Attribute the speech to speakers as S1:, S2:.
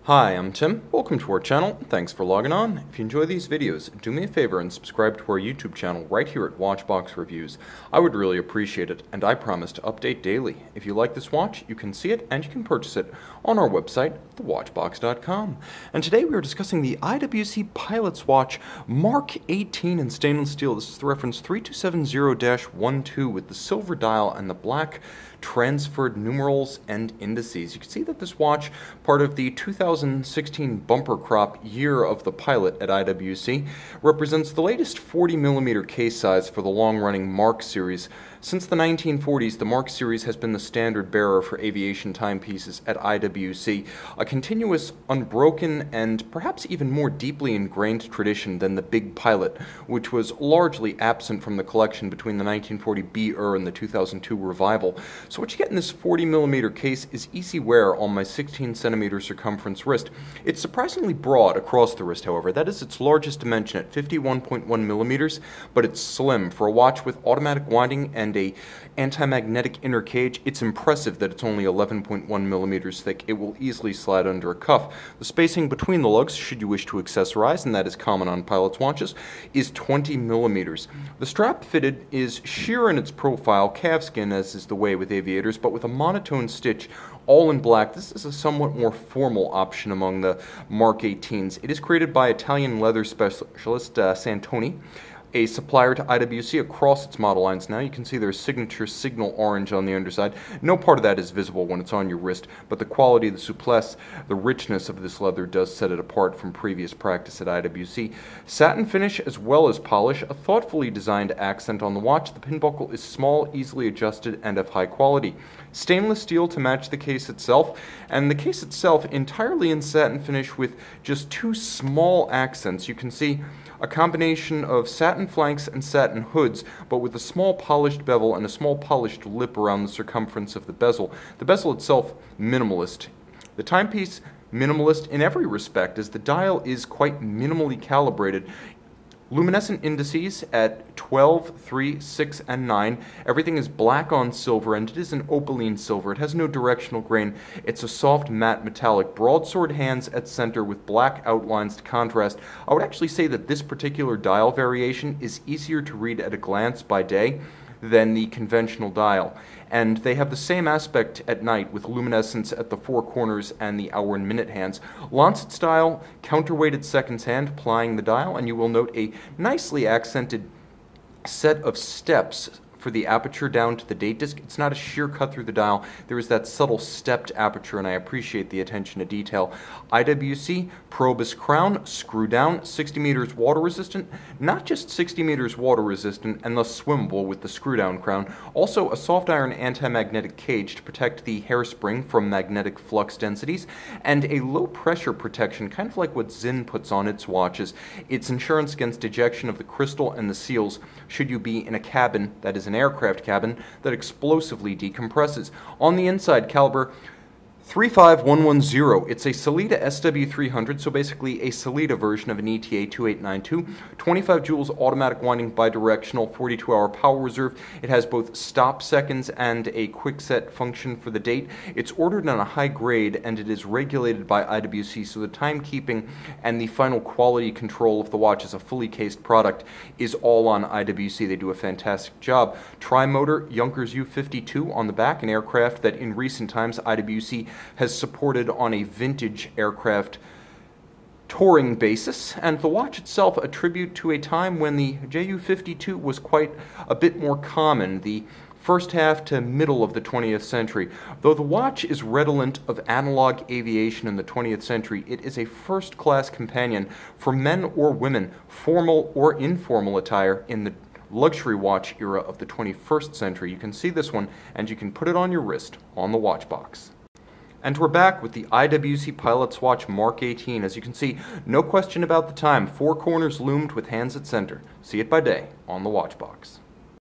S1: Hi, I'm Tim. Welcome to our channel. Thanks for logging on. If you enjoy these videos, do me a favor and subscribe to our YouTube channel right here at Watchbox Reviews. I would really appreciate it, and I promise to update daily. If you like this watch, you can see it and you can purchase it on our website, thewatchbox.com. And today we are discussing the IWC Pilot's Watch Mark 18 in stainless steel. This is the reference 3270-12 with the silver dial and the black transferred numerals and indices. You can see that this watch, part of the 2016 bumper crop year of the Pilot at IWC, represents the latest 40mm case size for the long-running Mark series. Since the 1940s, the Mark series has been the standard bearer for aviation timepieces at IWC, a continuous, unbroken, and perhaps even more deeply ingrained tradition than the Big Pilot, which was largely absent from the collection between the 1940 B-er and the 2002 revival. So what you get in this 40mm case is easy wear on my 16cm circumference wrist. It's surprisingly broad across the wrist, however. That is its largest dimension at 51.1mm, but it's slim. For a watch with automatic winding and a anti-magnetic inner cage, it's impressive that it's only 11.1mm thick. It will easily slide under a cuff. The spacing between the lugs, should you wish to accessorize, and that is common on pilot's watches, is 20mm. The strap fitted is sheer in its profile, calfskin as is the way with aviators, but with a monotone stitch all in black. This is a somewhat more formal option among the Mark 18s. It is created by Italian leather specialist Santoni, a supplier to IWC across its model lines now. You can see there's signature signal orange on the underside. No part of that is visible when it's on your wrist, but the quality, the souplesse, the richness of this leather does set it apart from previous practice at IWC. Satin finish as well as polish, a thoughtfully designed accent on the watch. The pin buckle is small, easily adjusted, and of high quality. Stainless steel to match the case itself, and the case itself entirely in satin finish with just two small accents. You can see a combination of satin flanks and satin hoods, but with a small polished bevel and a small polished lip around the circumference of the bezel. The bezel itself, minimalist. The timepiece, minimalist in every respect, as the dial is quite minimally calibrated. Luminescent indices at 12, 3, 6, and 9. Everything is black on silver, and it is an opaline silver. It has no directional grain. It's a soft matte metallic. Broadsword hands at center with black outlines to contrast. I would actually say that this particular dial variation is easier to read at a glance by day than the conventional dial, and they have the same aspect at night with luminescence at the four corners and the hour and minute hands. Lancet style, counterweighted seconds hand plying the dial, and you will note a nicely accented set of steps for the aperture down to the date disc. It's not a sheer cut through the dial. There is that subtle stepped aperture, and I appreciate the attention to detail. IWC, Probus crown, screw down, 60 meters water resistant. Not just 60 meters water resistant and thus swimmable with the screw down crown, also a soft iron anti-magnetic cage to protect the hairspring from magnetic flux densities, and a low pressure protection, kind of like what Zinn puts on its watches. It's insurance against ejection of the crystal and the seals should you be in a cabin that is an aircraft cabin that explosively decompresses. On the inside, caliber 35110. It's a Sellita SW300, so basically a Sellita version of an ETA 2892. 25 joules automatic winding bidirectional, 42-hour power reserve. It has both stop seconds and a quick set function for the date. It's ordered on a high grade, and it is regulated by IWC, so the timekeeping and the final quality control of the watch as a fully cased product is all on IWC. They do a fantastic job. Tri-motor Junkers U-52 on the back, an aircraft that in recent times IWC has supported on a vintage aircraft touring basis, and the watch itself a tribute to a time when the JU-52 was quite a bit more common, the first half to middle of the 20th century. Though the watch is redolent of analog aviation in the 20th century, it is a first-class companion for men or women, formal or informal attire in the luxury watch era of the 21st century. You can see this one, and you can put it on your wrist on the watch box. And we're back with the IWC Pilot's Watch Mark 18. As you can see, no question about the time. Four corners loomed with hands at center. See it by day on the watch box.